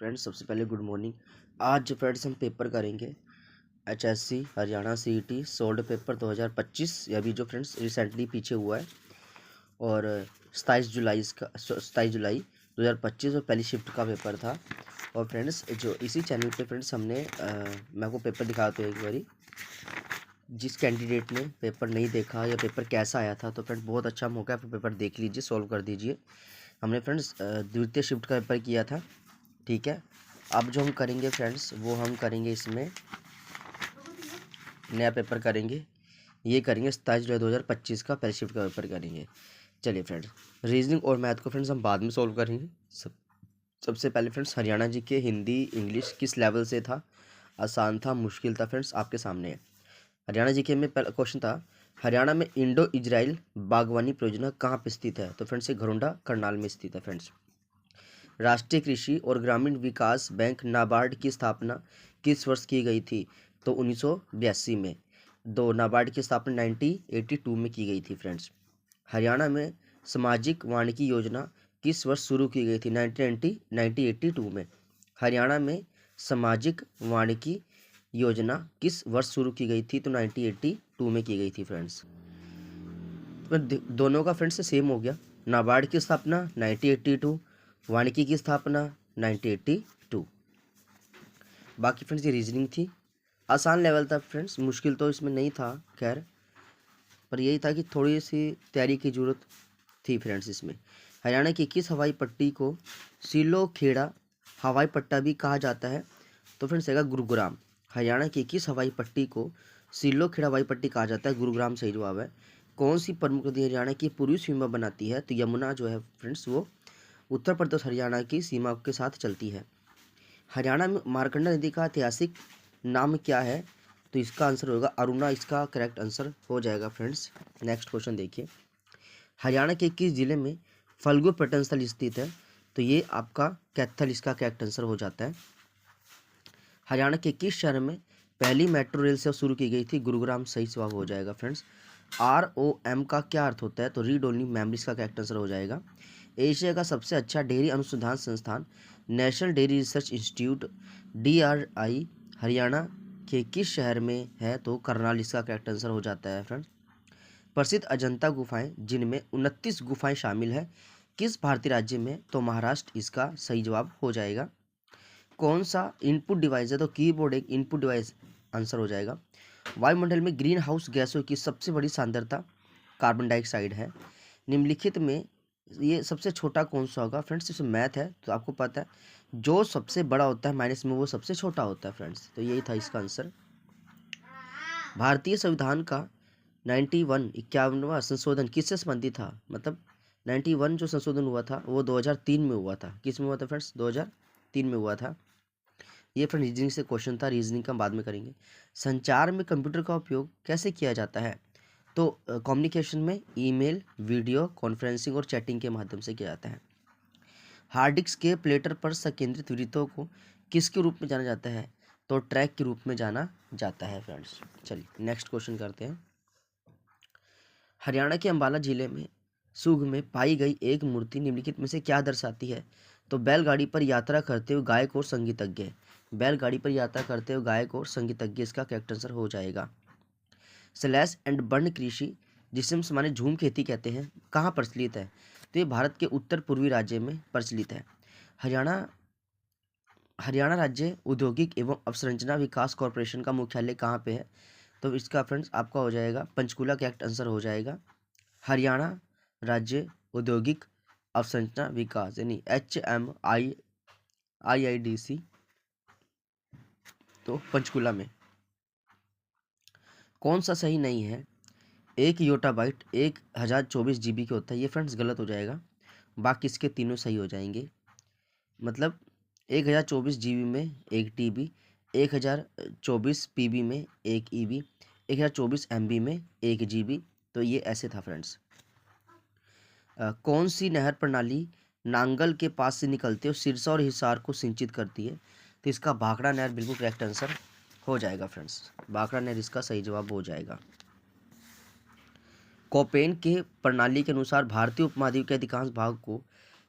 Friends सबसे पहले good morning. आज जो फ्रेंड्स हम पेपर करेंगे HSC Haryana CET solved paper 2025। ये अभी जो फ्रेंड्स रिसेंटली पीछे हुआ है और 27 जुलाई इसका 27 जुलाई 2025 और पहली शिफ्ट का पेपर था। और फ्रेंड्स जो इसी चैनल पे फ्रेंड्स हमने मैं आपको पेपर दिखाता हूँ एक बारी। जिस कैंडिडेट ने पेपर नहीं देखा या पेपर कैसा आया था तो फ्रेंड्स बहुत अच्छा मौका है, पेपर देख लीजिए, सॉल्व कर दीजिए। हमने फ्रेंड्स द्वितीय शिफ्ट का पेपर किया था, ठीक है। अब जो हम करेंगे फ्रेंड्स वो हम करेंगे इसमें नया पेपर करेंगे, ये करेंगे 27 जुलाई 2025 का पहले शिफ्ट का पेपर करेंगे। चलिए फ्रेंड्स, रीजनिंग और मैथ को फ्रेंड्स हम बाद में सॉल्व करेंगे। सबसे पहले फ्रेंड्स हरियाणा जी के हिंदी इंग्लिश किस लेवल से था, आसान था, मुश्किल था, फ्रेंड्स आपके सामने है। हरियाणा जी के में पहला क्वेश्चन था, हरियाणा में इंडो इजराइल बागवानी परियोजना कहाँ पे स्थित है? तो फ्रेंड्स ये घरोंडा करनाल में स्थित है। फ्रेंड्स राष्ट्रीय कृषि और ग्रामीण विकास बैंक नाबार्ड की स्थापना किस वर्ष की गई थी? तो 1982 में। नाबार्ड की स्थापना 1982 में की गई थी। फ्रेंड्स हरियाणा में सामाजिक वानिकी योजना किस वर्ष शुरू की गई थी? 1982 में। हरियाणा में सामाजिक वानिकी योजना किस वर्ष शुरू की गई थी? तो 1982 में की गई थी। फ्रेंड्स दोनों का फ्रेंड्स सेम हो गया। नाबार्ड की स्थापना 1982, वानिकी की स्थापना 1982। बाकी फ्रेंड्स ये रीजनिंग थी, आसान लेवल था फ्रेंड्स, मुश्किल तो इसमें नहीं था खैर, पर यही था कि थोड़ी सी तैयारी की जरूरत थी फ्रेंड्स इसमें। हरियाणा की किस हवाई पट्टी को सीलो खेड़ा हवाई पट्टा भी कहा जाता है? तो फ्रेंड्स आएगा गुरुग्राम। हरियाणा की किस हवाई पट्टी को सीलो खेड़ा हवाई पट्टी कहा जाता है? गुरुग्राम सही जवाब है। कौन सी प्रमुख नदी हरियाणा की पूर्वी सीमा बनाती है? तो यमुना जो है फ्रेंड्स वो उत्तर प्रदेश हरियाणा की सीमा के साथ चलती है। हरियाणा में मार्कंडा नदी का ऐतिहासिक नाम क्या है? तो इसका आंसर होगा अरुणा, इसका करेक्ट आंसर हो जाएगा। फ्रेंड्स नेक्स्ट क्वेश्चन देखिए, हरियाणा के किस जिले में फल्गु पर्यटन स्थल स्थित है? तो ये आपका कैथल, इसका करेक्ट आंसर हो जाता है। हरियाणा के किस शहर में पहली मेट्रो रेल सेवा शुरू की गई थी? गुरुग्राम सही जवाब हो जाएगा। फ्रेंड्स ROM का क्या अर्थ होता है? तो रीड ओनली मेमोरीज का करेक्ट आंसर हो जाएगा। एशिया का सबसे अच्छा डेयरी अनुसंधान संस्थान national dairy research institute DRI Haryana के किस शहर में है? तो करनाल, इसका करेक्ट आंसर हो जाता है। फ्रेंड्स प्रसिद्ध अजंता गुफाएं जिनमें 29 गुफाएं शामिल है किस भारतीय राज्य में? तो महाराष्ट्र, इसका सही जवाब हो जाएगा। कौन सा इनपुट डिवाइस है? तो कीबोर्ड एक इनपुट डिवाइस आंसर हो जाएगा। वायुमंडल में ग्रीन हाउस गैसों की सबसे बड़ी सांद्रता कार्बन डाइऑक्साइड है। निम्नलिखित में ये सबसे छोटा कौन सा होगा? फ्रेंड्स इसमें मैथ है तो आपको पता है, जो सबसे बड़ा होता है माइनस में वो सबसे छोटा होता है। फ्रेंड्स तो यही था इसका आंसर। भारतीय संविधान का 51वां संशोधन किससे संबंधित था? मतलब 91 जो संशोधन हुआ था वो 2003 में हुआ था। किस में हुआ था फ्रेंड्स? 2003 में हुआ था। ये फ्रेंड रीजनिंग से क्वेश्चन था, रीजनिंग का बाद में करेंगे। संचार में कंप्यूटर का उपयोग कैसे किया जाता है? तो कम्युनिकेशन में ईमेल, वीडियो कॉन्फ्रेंसिंग और चैटिंग के माध्यम से किया जाता है। हार्ड डिस्क के प्लेटर पर संकेंद्रित वृत्तों को किसके रूप में जाना जाता है? तो ट्रैक के रूप में जाना जाता है। फ्रेंड्स चलिए नेक्स्ट क्वेश्चन करते हैं। हरियाणा के अंबाला जिले में सूग में पाई गई एक मूर्ति निम्नलिखित में से क्या दर्शाती है? तो बैलगाड़ी पर यात्रा करते हुए गायक और संगीतज्ञ। बैलगाड़ी पर यात्रा करते हुए गायक और संगीतज्ञ, इसका करेक्ट आंसर हो जाएगा। स्लैश एंड बर्न कृषि जिसे हम सामान्य झूम खेती कहते हैं कहाँ प्रचलित है? तो ये भारत के उत्तर पूर्वी राज्य में प्रचलित है। हरियाणा हरियाणा राज्य औद्योगिक एवं अवसंरचना विकास कॉरपोरेशन का मुख्यालय कहाँ पे है? तो इसका फ्रेंड्स आपका हो जाएगा पंचकुला, करेक्ट आंसर हो जाएगा। हरियाणा राज्य औद्योगिक अवसंरचना विकास यानी HMIIDC, तो पंचकुला में। कौन सा सही नहीं है? 1 योटाबाइट 1024 GB के होता है, ये फ्रेंड्स गलत हो जाएगा। बाकी इसके तीनों सही हो जाएंगे। मतलब 1024 GB में 1 TB, 1024 PB में 1 EB, 1024 MB में 1 GB, तो ये ऐसे था फ्रेंड्स। कौन सी नहर प्रणाली नांगल के पास से निकलते और सिरसा और हिसार को सिंचित करती है? तो इसका भाखड़ा नहर बिल्कुल करेक्ट आंसर हो जाएगा। फ्रेंड्स भाखड़ा नहर इसका सही जवाब हो जाएगा। कोपेन के प्रणाली के अनुसार भारतीय उपमहाद्वीप के अधिकांश भाग को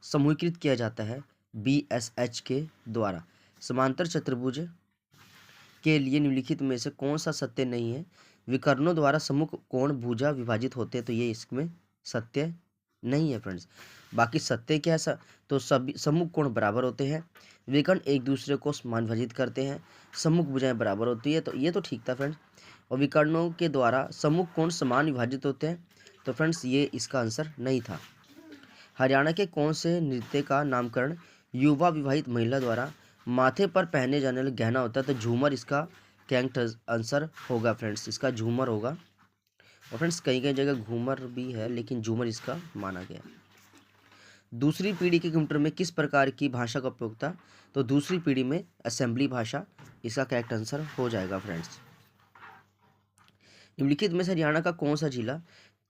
समूहीकृत किया जाता है BSH के द्वारा। समांतर चतुर्भुज के लिए निम्नलिखित में से कौन सा सत्य नहीं है? विकर्णों द्वारा सम्मुख कोण भुजा विभाजित होते हैं, तो ये इसमें सत्य नहीं है फ्रेंड्स। बाकी सत्य क्या है? तो सभी सम्मुख कोण बराबर होते हैं, विकर्ण एक दूसरे को समान विभाजित करते हैं, सम्मुख भुजाएं बराबर होती है, तो ये तो ठीक था फ्रेंड्स। और विकर्णों के द्वारा सम्मुख कोण समान विभाजित होते हैं, तो फ्रेंड्स ये इसका आंसर नहीं था। हरियाणा के कौन से नृत्य का नामकरण युवा विवाहित महिला द्वारा माथे पर पहने जाने वाला गहना होता है? तो झूमर इसका करेक्ट आंसर होगा फ्रेंड्स, इसका झूमर होगा। और फ्रेंड्स कई कई जगह घूमर भी है, लेकिन झूमर इसका माना गया। दूसरी पीढ़ी के कंप्यूटर में किस प्रकार की भाषा का उपयोग था? तो दूसरी पीढ़ी में असेंबली भाषा इसका करेक्ट आंसर हो जाएगा फ्रेंड्स। निम्नलिखित में से हरियाणा का कौन सा जिला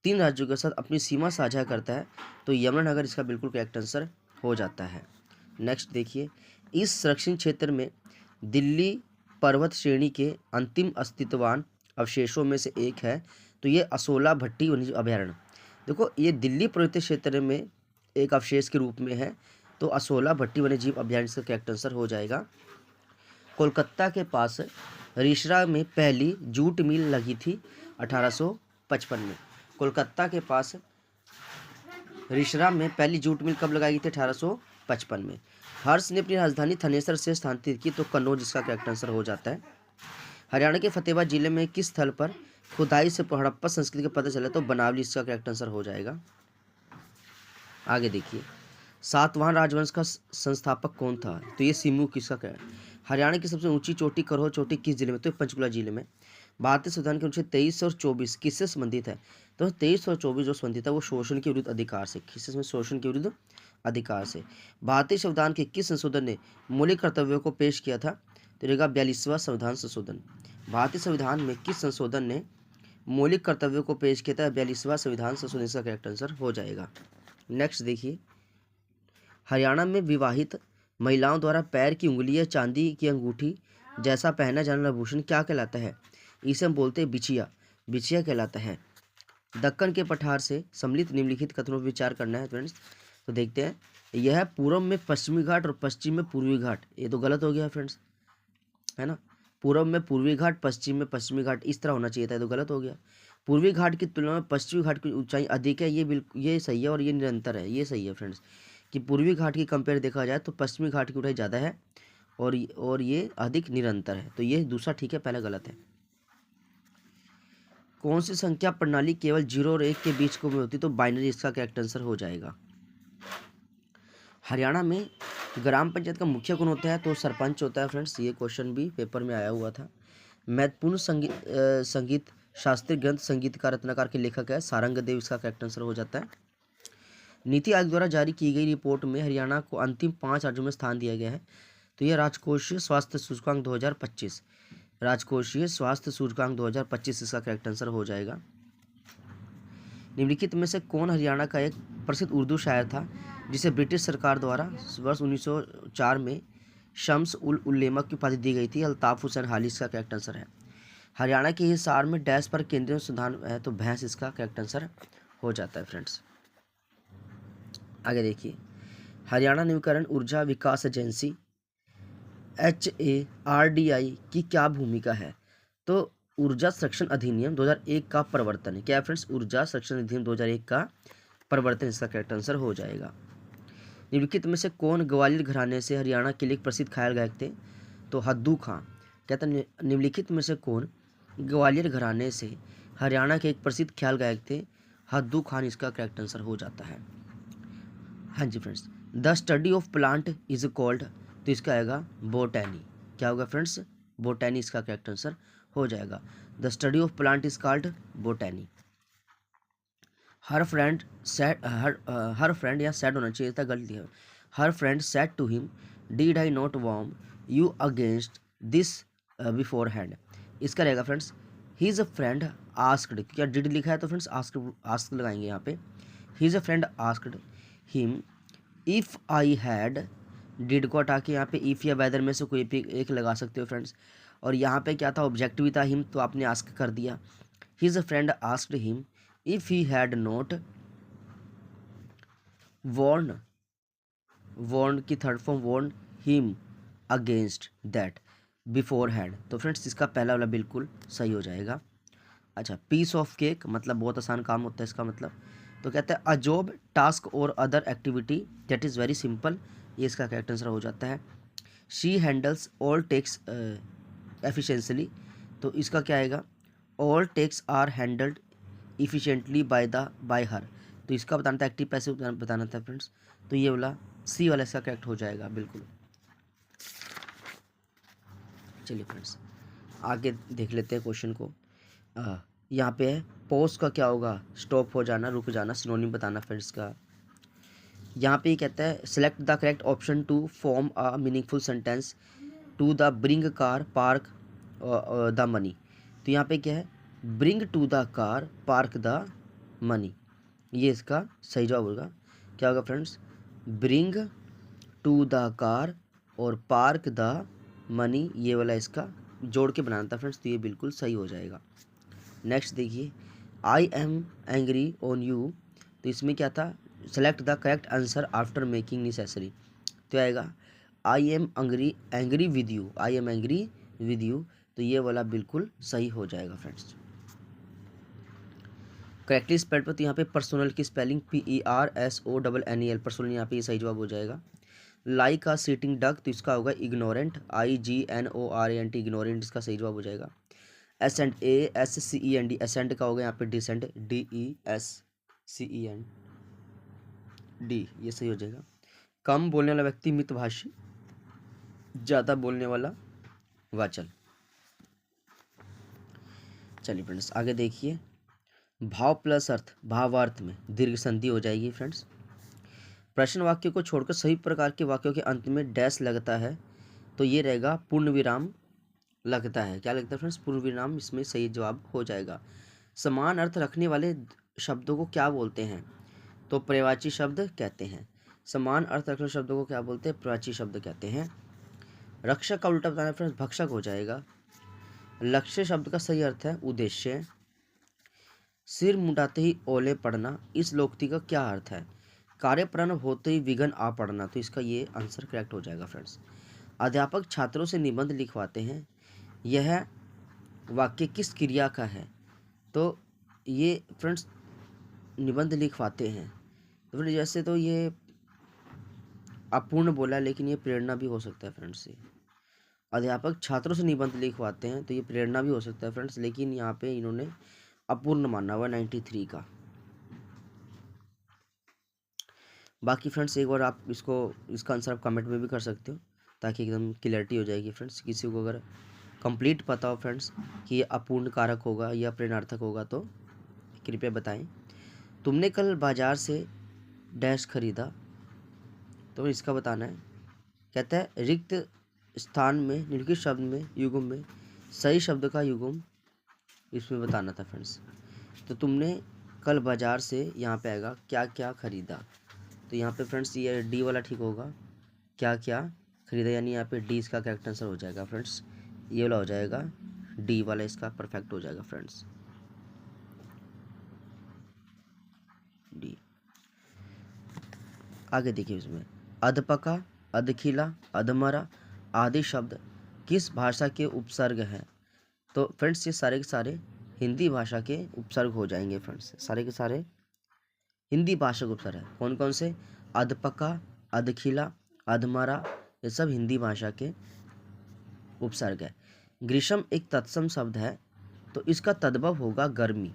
3 राज्यों के साथ अपनी सीमा साझा करता है? तो यमुनानगर इसका बिल्कुल करेक्ट आंसर हो जाता है। नेक्स्ट देखिए, इस संरक्षण क्षेत्र में दिल्ली पर्वत श्रेणी के अंतिम अस्तित्ववान अवशेषों में से एक है, तो ये असोला भट्टी वन्यजीव अभयारण्य। देखो ये दिल्ली पर्वतीय क्षेत्र में एक अवशेष के रूप में है, तो असोला भट्टी वन्यजीव अभयारण्य इसका करेक्ट आंसर हो जाएगा। कोलकाता के पास रिसरा में पहली जूट मिल लगी थी 1855 में। कोलकाता के पास रिसरा में पहली जूट मिल कब लगाई थी? 1855 में। हर्ष ने अपनी राजधानी थनेसर से स्थानांतरित की, तो कन्नौज इसका करेक्ट आंसर हो जाता है। हरियाणा के फतेहाबाद जिले में किस स्थल पर खुदाई से हड़प्पा संस्कृति का पता चला? तो बनावली इसका करेक्ट आंसर हो जाएगा। आगे देखिए, सातवाहन राजवंश का संस्थापक कौन था? तो ये सिमू किसका है? हरियाणा की सबसे ऊंची चोटी करोह चोटी किस जिले में? तो पंचकुला जिले में। भारतीय संविधान के अनुच्छेद 23 और 24 किससे संबंधित है? तो 23 और 24 जो संबंधित है वो शोषण के विरुद्ध अधिकार से। किससे? शोषण के विरुद्ध अधिकार से। भारतीय संविधान के किस संशोधन ने मौलिक कर्तव्यों को पेश किया था? तो रहेगा 42वां संविधान संशोधन। भारतीय संविधान में किस संशोधन ने मौलिक कर्तव्यों को पेश किया था? 42वां संविधान संशोधन इसका करेक्ट आंसर हो जाएगा। नेक्स्ट देखिए, हरियाणा में विवाहित महिलाओं द्वारा पैर की उंगली या चांदी की अंगूठी जैसा पहना जाने वाला आभूषण क्या कहलाता है? इसे हम बोलते हैं बिछिया, बिछिया कहलाता है। दक्कन के पठार से सम्मिलित निम्नलिखित कथनों पर विचार करना है फ्रेंड्स। तो देखते हैं, यह पूर्व में पश्चिमी घाट और पश्चिम में पूर्वी घाट, ये तो गलत हो गया फ्रेंड्स, है ना। पूर्व में पूर्वी घाट, पश्चिम में पश्चिमी घाट, इस तरह होना चाहिए था, ये तो गलत हो गया। पूर्वी घाट की तुलना में पश्चिमी घाट की ऊंचाई अधिक है, ये बिल्कुल ये सही है और ये निरंतर है, ये सही है फ्रेंड्स। कि पूर्वी घाट की कंपेयर देखा जाए तो पश्चिमी घाट की ऊंचाई ज़्यादा है और ये अधिक निरंतर है, तो ये दूसरा ठीक है, पहला गलत है। कौन सी संख्या प्रणाली केवल 0 और 1 के बीच को में होती? तो बाइनरी इसका करेक्ट आंसर हो जाएगा। हरियाणा में ग्राम पंचायत का मुखिया कौन होता है? तो सरपंच होता है फ्रेंड्स, ये क्वेश्चन भी पेपर में आया हुआ था। महत्वपूर्ण संगीत शास्त्रीय ग्रंथ संगीतकार रत्नाकर के लेखक है? सारंगदेव इसका करेक्ट आंसर हो जाता है। नीति आयोग द्वारा जारी की गई रिपोर्ट में हरियाणा को अंतिम 5 राज्यों में स्थान दिया गया है, तो यह राजकोषीय स्वास्थ्य सूचकांक 2025, राजकोषीय स्वास्थ्य सूचकांक 2025 इसका करेक्ट आंसर हो जाएगा। निम्नलिखित में से कौन हरियाणा का एक प्रसिद्ध उर्दू शायर था जिसे ब्रिटिश सरकार द्वारा वर्ष 1904 में शम्स उल उल्लेमा की उपाधि दी गई थी? अल्ताफ हुसैन हाली इसका करेक्ट आंसर है। हरियाणा के हिसार में डैश पर केंद्रीय अनुसंधान है, तो भैंस इसका करेक्ट आंसर हो जाता है फ्रेंड्स। आगे देखिए, हरियाणा नवीकरण ऊर्जा विकास एजेंसी HARDI की क्या भूमिका है? तो ऊर्जा संरक्षण अधिनियम 2001 का प्रवर्तन है। क्या है फ्रेंड्स? ऊर्जा संरक्षण अधिनियम 2001 का प्रवर्तन इसका करेक्ट आंसर हो जाएगा। निम्नलिखित में से कौन ग्वालियर घराने से हरियाणा के लिए प्रसिद्ध ख्याल गायक थे? तो हद्दू खां। कहते हैं निम्नलिखित में से कौन ग्वालियर घराने से हरियाणा के एक प्रसिद्ध ख्याल गायक थे? हद्दू खान इसका करेक्ट आंसर हो जाता है। हाँ जी friends, the study of plant is called, तो इसका आएगा बोटैनी। क्या होगा फ्रेंड्स? बोटैनी इसका करेक्ट आंसर हो जाएगा। The study of plant is called botany. Her friend या सैड होना चाहिए था, गलती है। Her friend said to him, did I not warm you against this before hand, इसका रहेगा friends his a friend asked. क्या डिड लिखा है तो फ्रेंड्स आस्क लगाएंगे यहाँ पे। His a friend asked him if I had, did को हटा के यहाँ पे इफ़ या वेदर में से कोई भी एक लगा सकते हो फ्रेंड्स। और यहाँ पे क्या था? ऑब्जेक्ट भी था हिम, तो आपने आस्क कर दिया। His friend asked him if he had not warned warned की third form warned him against that before hand. तो फ्रेंड्स इसका पहला वाला बिल्कुल सही हो जाएगा। अच्छा, पीस ऑफ केक मतलब बहुत आसान काम होता है इसका मतलब। तो कहते हैं अ जॉब टास्क और other activity that is very simple, ये इसका करेक्ट आंसर हो जाता है। She handles all tasks efficiently, तो इसका क्या आएगा, all tasks are handled efficiently by her. तो इसका बताना था एक्टिव पैसिव बताना था फ्रेंड्स, तो ये वाला सी वाला इसका करेक्ट हो जाएगा बिल्कुल। चलिए फ्रेंड्स आगे देख लेते हैं क्वेश्चन को। यहाँ पे है पॉज का क्या होगा, स्टॉप हो जाना, रुक जाना, सिनोनिम बताना फ्रेंड्स का। यहाँ पे कहता है select the correct option to form a meaningful sentence to the bring car park the money. तो यहाँ पे क्या है, bring to the car park the money, ये इसका सही जवाब होगा। क्या होगा friends, bring to the car और पार्क द मनी, ये वाला इसका जोड़ के बनाना था फ्रेंड्स, तो ये बिल्कुल सही हो जाएगा। नेक्स्ट देखिए, I am angry on you, तो इसमें क्या था, select the correct answer after making necessary. तो आएगा I am angry with you, I am angry with you, तो ये वाला बिल्कुल सही हो जाएगा फ्रेंड्स। करेक्टली स्पेल्ड पर, तो यहाँ पे पर्सोनल की स्पेलिंग PERSONNEL, पर्सोनल यहाँ पे ये सही जवाब हो जाएगा। लाइक अ सीटिंग डक, तो इसका होगा इग्नोरेंट, IGNORANT, इग्नोरेंट इसका सही जवाब हो जाएगा। ASCEND, असेंड का होगा यहाँ पे डिसेंड, DESCEND, ये सही हो जाएगा। कम बोलने वाला व्यक्ति मितभाषी, ज़्यादा बोलने वाला वाचल। चलिए फ्रेंड्स आगे देखिए, भाव प्लस अर्थ, भावार्थ में दीर्घ संधि हो जाएगी फ्रेंड्स। प्रश्न वाक्य को छोड़कर सभी प्रकार के वाक्यों के अंत में डैश लगता है, तो ये रहेगा पूर्ण विराम लगता है। क्या लगता है फ्रेंड्स, पूर्ण विराम इसमें सही जवाब हो जाएगा। समान अर्थ रखने वाले शब्दों को क्या बोलते हैं, तो पर्यायवाची शब्द कहते हैं। समान अर्थ रखने वाले शब्दों को क्या बोलते हैं, पर्यायवाची शब्द कहते हैं। रक्षक का उल्टा बताना फ्रेंड्स, भक्षक हो जाएगा। लक्ष्य शब्द का सही अर्थ है उद्देश्य। सिर मुंडाते ही ओले पड़ना, इस लोकोक्ति का क्या अर्थ है, कार्य प्रारंभ होते ही विघ्न आ पड़ना, तो इसका ये आंसर करेक्ट हो जाएगा फ्रेंड्स। अध्यापक छात्रों से निबंध लिखवाते हैं, यह वाक्य किस क्रिया का है, तो ये फ्रेंड्स निबंध लिखवाते हैं, तो फ्रेंड्स जैसे तो ये अपूर्ण बोला, लेकिन ये प्रेरणा भी हो सकता है फ्रेंड्स। ये अध्यापक छात्रों से निबंध लिखवाते हैं, तो ये प्रेरणा भी हो सकता है फ्रेंड्स, लेकिन यहाँ पे इन्होंने अपूर्ण माना हुआ 93 का। बाकी फ्रेंड्स एक बार आप इसका आंसर आप कमेंट में भी कर सकते हो, ताकि एकदम क्लियरिटी हो जाएगी फ्रेंड्स। किसी को अगर कंप्लीट पता हो फ्रेंड्स कि ये अपूर्ण कारक होगा या प्रेरणार्थक होगा, तो कृपया बताएं। तुमने कल बाजार से डैश खरीदा, तो इसका बताना है। कहता है रिक्त स्थान में निम्नलिखित शब्द में युग्म में सही शब्द का युग्म इसमें बताना था फ्रेंड्स। तो तुमने कल बाजार से यहाँ पे आएगा क्या क्या खरीदा, तो यहाँ पे फ्रेंड्स ये डी वाला ठीक होगा, क्या क्या खरीदा, यानी यहाँ पे डी इसका करेक्ट आंसर हो जाएगा फ्रेंड्स। ये वाला हो जाएगा डी वाला इसका परफेक्ट हो जाएगा फ्रेंड्स, डी। आगे देखिए इसमें अधपका, अधखिला, अधमरा आदि शब्द किस भाषा के उपसर्ग हैं, तो फ्रेंड्स ये सारे के सारे हिंदी भाषा के उपसर्ग हो जाएंगे फ्रेंड्स, सारे के सारे हिंदी भाषा के उपसर्ग है। कौन कौन से, अधपका, अधखिला, अधमरा, ये सब हिंदी भाषा के उपसर्ग है। ग्रीष्म एक तत्सम शब्द है, तो इसका तद्भव होगा गर्मी।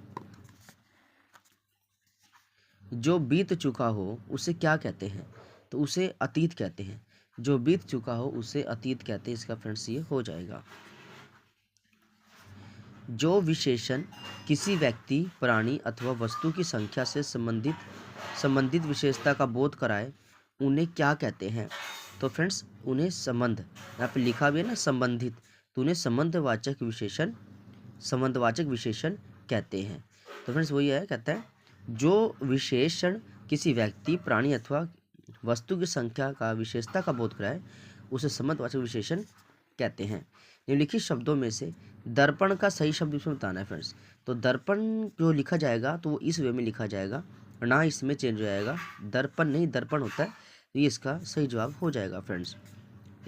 जो बीत चुका हो उसे क्या कहते हैं, तो उसे अतीत कहते हैं। जो बीत चुका हो उसे अतीत कहते हैं, इसका फ्रेंड्स ये हो जाएगा। जो विशेषण किसी व्यक्ति, प्राणी अथवा वस्तु की संख्या से संबंधित विशेषता का बोध कराए, उन्हें क्या कहते हैं, तो फ्रेंड्स उन्हें संबंध, यहाँ पे लिखा भी है ना संबंधित, तो उन्हें संबंधवाचक विशेषण कहते हैं। तो फ्रेंड्स वही है, कहता है जो विशेषण किसी व्यक्ति, प्राणी अथवा वस्तु की संख्या का विशेषता का बोध कराए, उसे संबंधवाचक विशेषण कहते हैं। निम्नलिखित शब्दों में से दर्पण का सही शब्द इसमें बताना है फ्रेंड्स। तो दर्पण जो लिखा जाएगा तो वो इस वे में लिखा जाएगा, ना इसमें चेंज हो जाएगा, दर्पण नहीं दर्पण होता है, तो ये इसका सही जवाब हो जाएगा फ्रेंड्स।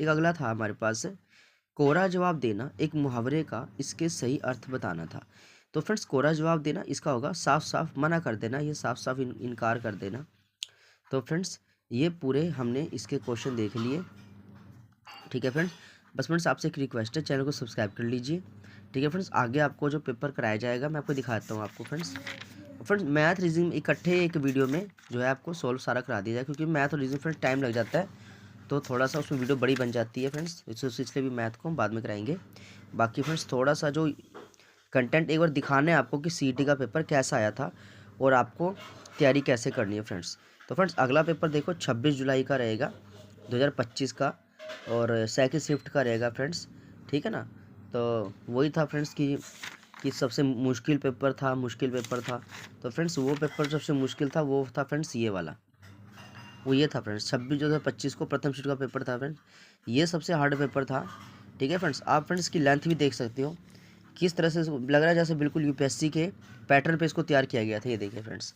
एक अगला था हमारे पास, कोरा जवाब देना एक मुहावरे का इसके सही अर्थ बताना था। तो फ्रेंड्स कोरा जवाब देना इसका होगा साफ साफ मना कर देना, ये साफ साफ इनकार कर देना। तो फ्रेंड्स ये पूरे हमने इसके क्वेश्चन देख लिए। ठीक है फ्रेंड्स, बस फ्रेंड्स आपसे एक रिक्वेस्ट है, चैनल को सब्सक्राइब कर लीजिए। ठीक है फ्रेंड्स, आगे आपको जो पेपर कराया जाएगा मैं आपको दिखाता हूँ आपको फ्रेंड्स मैथ रीजनिंग इकट्ठे एक वीडियो में जो है आपको सॉल्व सारा करा दिया जाए, क्योंकि मैथ और रीजनिंग फ्रेंड्स टाइम लग जाता है, तो थोड़ा सा उसमें वीडियो बड़ी बन जाती है फ्रेंड्स, इसलिए भी मैथ को हम बाद में कराएंगे। बाकी फ्रेंड्स थोड़ा सा जो कंटेंट एक बार दिखाना है आपको कि सीईटी का पेपर कैसा आया था और आपको तैयारी कैसे करनी है फ्रेंड्स। तो फ्रेंड्स अगला पेपर देखो 26 जुलाई का रहेगा 2025 का, और सेकंड शिफ्ट का रहेगा फ्रेंड्स। ठीक है ना, तो वही था फ्रेंड्स कि सबसे मुश्किल पेपर था। तो फ्रेंड्स वो पेपर सबसे मुश्किल था वो था फ्रेंड्स ये वाला, वो ये था फ्रेंड्स 26/2025 को प्रथम शिफ्ट का पेपर था फ्रेंड्स, ये सबसे हार्ड पेपर था। ठीक है फ्रेंड्स, आप फ्रेंड्स की लेंथ भी देख सकते हो किस तरह से लग रहा है जैसे बिल्कुल यूपीएससी के पैटर्न पे इसको तैयार किया गया था। ये देखिए फ्रेंड्स,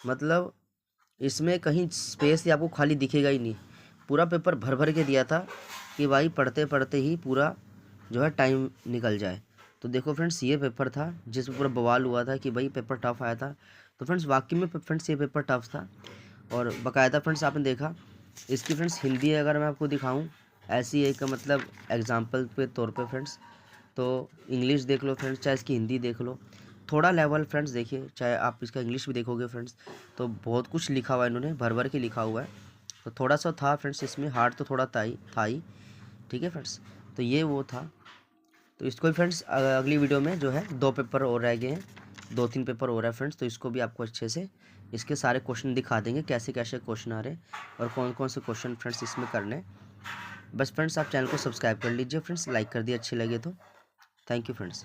मतलब इसमें कहीं स्पेस या आपको खाली दिखेगा ही नहीं, पूरा पेपर भर भर के दिया था कि भाई पढ़ते पढ़ते ही पूरा जो है टाइम निकल जाए। तो देखो फ्रेंड्स ये पेपर था जिसमें पूरा बवाल हुआ था कि भाई पेपर टफ आया था। तो फ्रेंड्स वाकई में फ्रेंड्स ये पेपर टफ था, और बाकायदा फ्रेंड्स आपने देखा इसकी फ्रेंड्स हिंदी अगर मैं आपको दिखाऊं ऐसी एक मतलब एग्जांपल के तौर पे फ्रेंड्स, तो इंग्लिश देख लो फ्रेंड्स, चाहे इसकी हिंदी देख लो, थोड़ा लेवल फ्रेंड्स देखिए, चाहे आप इसका इंग्लिश भी देखोगे फ्रेंड्स, तो बहुत कुछ लिखा हुआ है इन्होंने, भर भर के लिखा हुआ है। तो थोड़ा सा था फ्रेंड्स इसमें हार्ड, तो थोड़ा था ही। ठीक है फ्रेंड्स, तो ये वो था। तो इसको भी फ्रेंड्स अगली वीडियो में जो है 2 पेपर और रह गए हैं, 2-3 पेपर हो रहा है फ्रेंड्स, तो इसको भी आपको अच्छे से इसके सारे क्वेश्चन दिखा देंगे कैसे कैसे क्वेश्चन आ रहे हैं और कौन कौन से क्वेश्चन फ्रेंड्स इसमें करने हैं। बस फ्रेंड्स आप चैनल को सब्सक्राइब कर लीजिए फ्रेंड्स, लाइक कर दिए अच्छी लगे तो। Thank you friends.